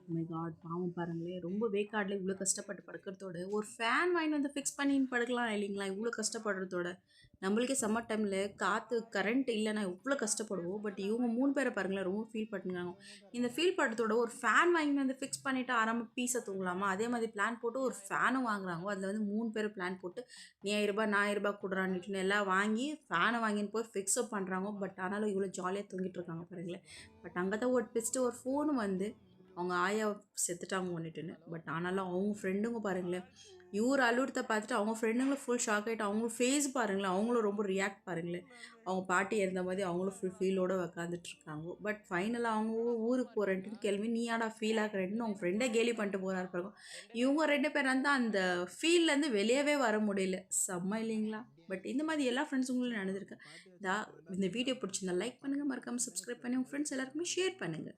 My God! பாவம் பாருங்களேன். ரொம்ப வேக்காடுல இவ்ளோ கஷ்டப்பட்டு படுக்கிறதோட, ஒரு ஃபேன் வாங்கிட்டு வந்து ஃபிக்ஸ் பண்ணின்னு படுக்கலாம் இல்லைங்களா? இவ்ளோ கஷ்டப்படுறதோட. நம்மளுக்கே சம்மர் டைம்ல காத்து, கரண்ட் இல்லன்னா எவ்ளோ கஷ்டப்படுவோம். பட் இவங்க 3 பேர பாருங்களேன், ரொம்ப ஃபீல் பண்ணிருக்காங்க. இந்த ஃபீல் பண்றதோட ஒரு ஃபேன் வாங்கிட்டு வந்து ஃபிக்ஸ் பண்ணிட்டு ஆராம பீஸா தூங்கலாமா? அதே மாதிரி பிளான் போட்டு ஒரு ஃபேனும் வாங்குறாங்க. அதில வந்து 3 பேரும் பிளான் போட்டு, "நீ ரூ. 1000 நான் ரூ. 1000 குடுறான்னுட்டுன்னு எல்லாம் வாங்கி, ஃபேன வாங்கின்னு போய் ஃபிக்ஸும் பண்றாங்க. பட் ஆனாலும் இவ்ளோ ஜாலியா தூங்கிட்டு இருக்காங்க பாருங்களேன். பட் அங்க தான் ஒரு ட்விஸ்ட்டு ஒரு ஃபோன் வந்து அவங்க ஆயா செத்துட்டாங்க ஒன்னுட்டுன்னு. பட் ஆனாலும் அவங்க ஃப்ரெண்டுங்க பாருங்களேன், இவரு அழுவுறத பார்த்துட்டு அவங்க ஃப்ரெண்டுங்களும் ஃபுல் ஷாக் ஆயிட்டு அவங்க ஃபேஸ் பாருங்களேன், அவங்களும் ரொம்ப ரியாக்ட் பாருங்களேன். அவங்க பாட்டி இறந்த மாதிரி அவங்களும் ஃபுல் ஃபீலோட உக்காந்துட்டு இருக்காங்க. பட் ஃபைனலா அவங்க ஊருக்கு போறேன்ட்டுன்னு கிளம்பி, "நீ ஏன்டா ஃபீல் ஆகுறேன்ட்டுன்னு" அவங்க ஃப்ரெண்டே கேலி பண்ணிட்டு போறாரு பாருங்க. இவங்க 2 பேரும் வந்து அந்த ஃபீல்லேருந்து வெளியவே வர முடியல. செம்ம இல்லைங்களா? பட் இந்த மாதிரி எல்லா ஃப்ரெண்ட்ஸுங்களும் நடந்திருக்கு. இந்த வீடியோ பிடிச்சிருந்தா லைக் பண்ணுங்க, மறக்காம சப்ஸ்கிரைப் பண்ணி உங்க ஃப்ரெண்ட்ஸ் எல்லாருக்குமே ஷேர் பண்ணுங்க.